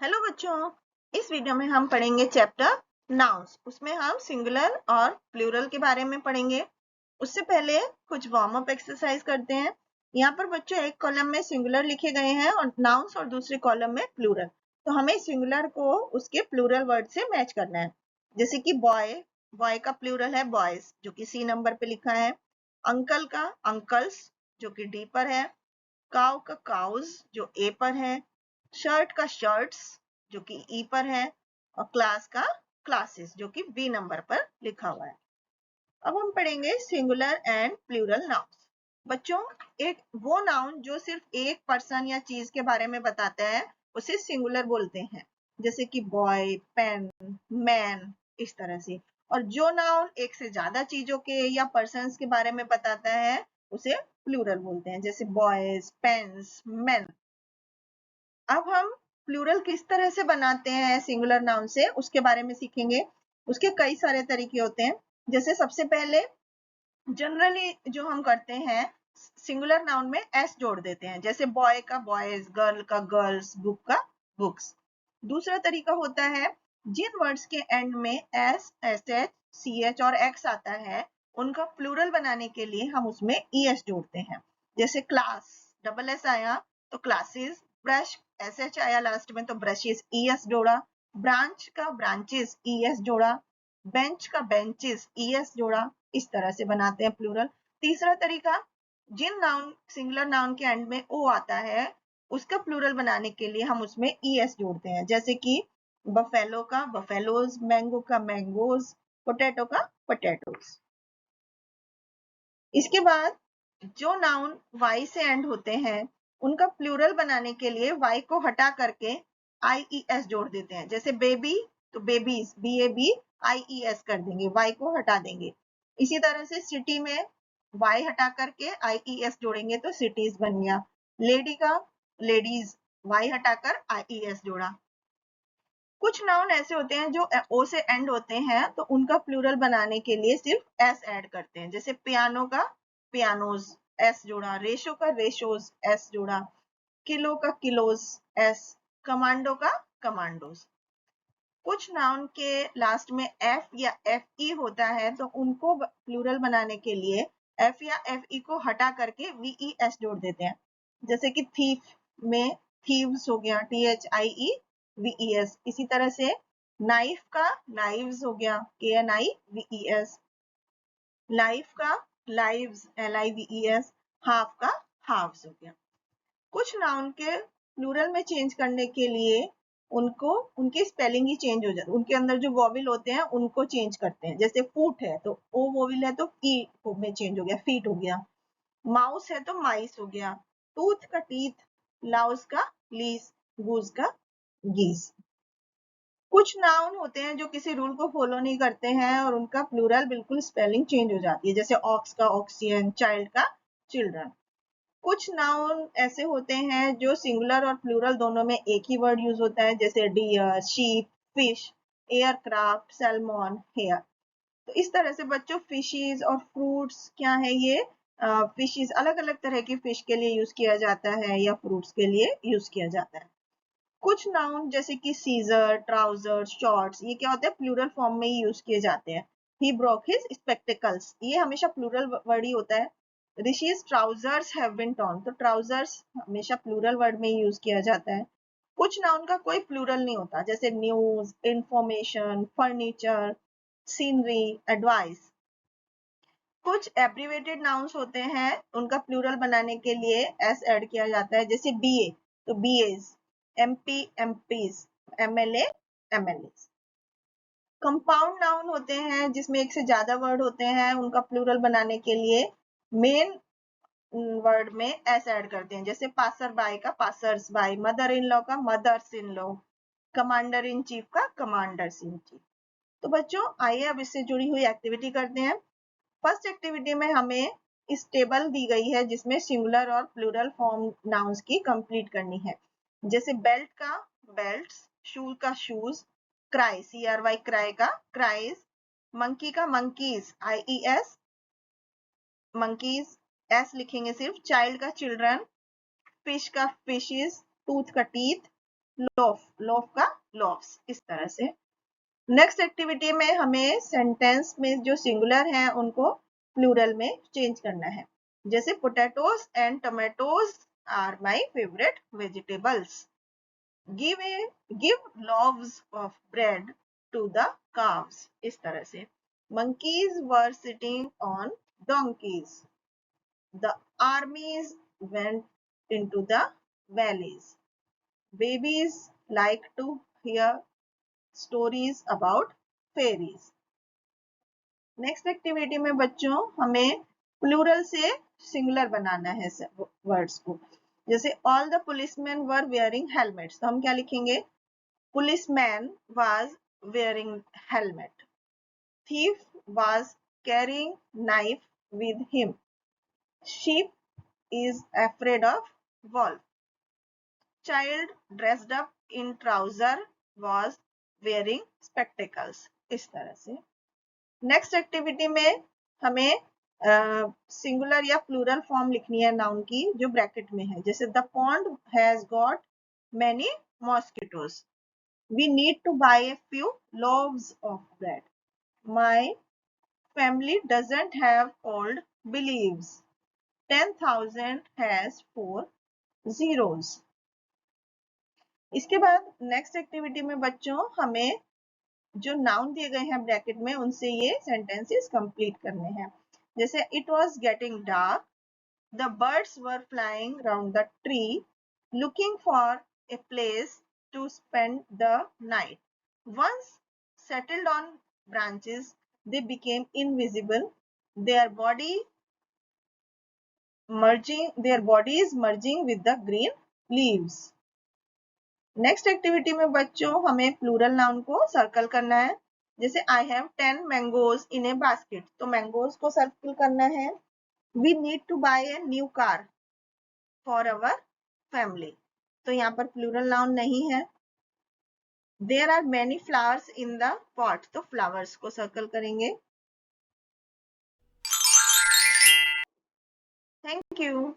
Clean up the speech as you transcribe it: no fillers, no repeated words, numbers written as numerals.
Hello बच्चों, इस video में हम पढ़ेंगे चैप्टर नाउन्स। उसमें हम सिंगुलर और प्लूरल के बारे में पढ़ेंगे। उससे पहले कुछ वार्म अप एक्सरसाइज करते हैं। यहाँ पर बच्चों एक कॉलम में सिंगुलर लिखे गए हैं और नाउन्स और दूसरे कॉलम में प्लूरल। तो हमें सिंगुलर को उसके प्लूरल वर्ड से मैच करना है। जैसे कि बॉय, बॉय का प्लूरल है बॉयज, जो कि सी नंबर पे लिखा है। अंकल का अंकल्स, जो कि डी पर है। काउ का काउज, जो ए पर है। शर्ट का शर्ट्स, जो कि ई पर है। और क्लास का क्लासेस, जो कि बी नंबर पर लिखा हुआ है। अब हम पढ़ेंगे सिंगुलर एंड प्लूरल नाउन्स। बच्चों, एक वो नाउन जो सिर्फ एक पर्सन या चीज के बारे में बताता है उसे सिंगुलर बोलते हैं। जैसे कि बॉय, पेन, मैन, इस तरह से। और जो नाउन एक से ज्यादा चीजों के या पर्सन्स के बारे में बताता है उसे प्लूरल बोलते हैं। जैसे बॉयज, पेन्स, मेन। अब हम प्लूरल किस तरह से बनाते हैं सिंगुलर नाउन से, उसके बारे में सीखेंगे। उसके कई सारे तरीके होते हैं। जैसे सबसे पहले जनरली जो हम करते हैं, सिंगुलर नाउन में एस जोड़ देते हैं। जैसे बॉय का बॉयज, गर्ल का गर्ल्स, बुक का बुक्स। दूसरा तरीका होता है, जिन वर्ड्स के एंड में S, S H, C H और एक्स आता है उनका प्लूरल बनाने के लिए हम उसमें ई एस जोड़ते हैं। जैसे क्लास, डबल एस आया तो क्लासेस। ब्रश, एस एच आया लास्ट में तो ब्रशेस, ई एस जोड़ा। ब्रांच का ब्रांचेस, ई एस जोड़ा। बेंच का बेंचेस, ई एस जोड़ा। इस तरह से बनाते हैं प्लूरल। तीसरा तरीका, जिन नाउन सिंगुलर नाउन के एंड में ओ आता है उसका प्लूरल बनाने के लिए हम उसमें ई एस जोड़ते हैं। जैसे कि बफेलो का बफेलोज, मैंगो का मैंगोज, पोटैटो का पोटैटोज। इसके बाद जो नाउन वाई से एंड होते हैं उनका प्लूरल बनाने के लिए वाई को हटा करके आई ई एस जोड़ देते हैं। जैसे बेबी तो babies, B A B I E S कर देंगे, वाई को हटा देंगे। इसी तरह से सिटी में वाई हटा करके आई ई एस जोड़ेंगे तो सिटीज बन गया। लेडी का लेडीज, वाई हटाकर आई ई एस जोड़ा। कुछ नाउन ऐसे होते हैं जो ओ से एंड होते हैं तो उनका प्लूरल बनाने के लिए सिर्फ एस ऐड करते हैं। जैसे पियानो का पियानोज, एस जोड़ा। रेशो का रेशोज, एस जोड़ा। किलो का किलोज, एस। कमांडो का कमांडोज। कुछ नाउन के लास्ट में एफ या एफ ई होता है तो उनको प्लूरल बनाने के लिए एफ या एफ ई को हटा करके वी ई एस जोड़ देते हैं। जैसे कि थीफ में थीव्स हो गया, T H I E V E S. इसी तरह से नाइफ का नाइव्स हो गया, के एन आई वी ई एस। लाइफ का lives, L I V E S. Half का हाफ्स हो गया। कुछ नाउन के प्लूरल में चेंज करने के लिए उनको उनकी स्पेलिंग ही चेंज हो जाती है। उनके अंदर जो वॉविल होते हैं उनको चेंज करते हैं। जैसे फूट है तो ओ वॉविल है तो ई में चेंज हो गया, फीट हो गया। माउस है तो माइस हो गया। टूथ का टीथ, लाउस का लीस, गूज का गीस। कुछ नाउन होते हैं जो किसी रूल को फॉलो नहीं करते हैं और उनका प्लूरल बिल्कुल स्पेलिंग चेंज हो जाती है। जैसे ऑक्स का ऑक्सियन, चाइल्ड का चिल्ड्रन। कुछ नाउन ऐसे होते हैं जो सिंगुलर और प्लूरल दोनों में एक ही वर्ड यूज होता है। जैसे deer, sheep, fish, aircraft, salmon, hair. तो इस तरह से बच्चों फिशेस और फ्रूट्स क्या है ये, फिशेस अलग अलग तरह की फिश के लिए यूज किया जाता है या फ्रूट्स के लिए यूज किया जाता है। कुछ नाउन जैसे कि सीजर, ट्राउजर, शॉर्ट्स, ये क्या होता है प्लूरल फॉर्म में ही यूज किए जाते हैं। ही ब्रोक हिज स्पेक्टिकल्स, ये हमेशा प्लूरल वर्ड ही होता है। Rishi's trousers have been torn, तो ट्राउजर्स हमेशा प्लूरल वर्ड में यूज किया जाता है। कुछ नाउन का कोई प्लूरल नहीं होता, जैसे news, information, furniture, scenery, advice. कुछ एब्रीवेटेड नाउन्स होते हैं, उनका प्लूरल बनाने के लिए एस ऐड किया जाता है। जैसे बीए तो BAs, MP MPs, MLA MLA. Compound noun होते हैं जिसमें एक से ज्यादा वर्ड होते हैं, उनका प्लूरल बनाने के लिए मेन वर्ड में एस ऐड करते हैं। जैसे पासर बाय का passers by, mother in law का mothers in law, commander in chief का कमांडर्स इन चीफ। तो बच्चों आइए अब इससे जुड़ी हुई एक्टिविटी करते हैं। फर्स्ट एक्टिविटी में हमें इस टेबल दी गई है जिसमें सिंगुलर और प्लूरल फॉर्म नाउन्स की कंप्लीट करनी है। जैसे बेल्ट का बेल्ट्स, शूज का shoes, cry, C R Y cry का क्राइज, मंकी का monkeys, I E S monkeys, S लिखेंगे सिर्फ। चाइल्ड का चिल्ड्रन, फिश का फिशेस, टूथ का टीथ, लोफ, लोफ का लोफ्स, इस तरह से। नेक्स्ट एक्टिविटी में हमें सेंटेंस में जो सिंगुलर हैं उनको प्लूरल में चेंज करना है। जैसे potatoes and tomatoes are my favourite vegetables. Give loaves of bread to the calves, इस तरह से। monkeys were sitting on donkeys. The armies went into the valleys. Babies like to hear stories about fairies. Next activity में बच्चों हमें plural से singular बनाना है words को। जैसे all the policeman were wearing helmets, तो हम क्या लिखेंगे? Policeman was wearing helmet. Thief was carrying knife with him. Sheep is afraid of wolf. Child dressed up in trouser was wearing spectacles, इस तरह से। नेक्स्ट एक्टिविटी में हमें singular या प्लूरल फॉर्म लिखनी है नाउन की जो ब्रैकेट में है। जैसे the pond has got many mosquitoes. We need to buy a few loaves of bread. My family doesn't have old beliefs. 10,000 has 4 zeros. इसके बाद नेक्स्ट एक्टिविटी में बच्चों हमें जो नाउन दिए गए हैं ब्रैकेट में उनसे ये सेंटेंसेस कंप्लीट करने हैं। जैसे it was getting dark, the birds were flying round the tree looking for a place to spend the night. Once settled on branches they became invisible, their bodies merging with the green leaves. Next activity में बच्चों हमें plural noun को circle करना है। जैसे I have 10 mangoes in a basket, तो mangoes को circle करना है। We need to buy a new car for our family, तो यहाँ पर प्लूरल नाउन नहीं है। There are many flowers in the pot, तो फ्लावर्स को सर्कल करेंगे। Thank you.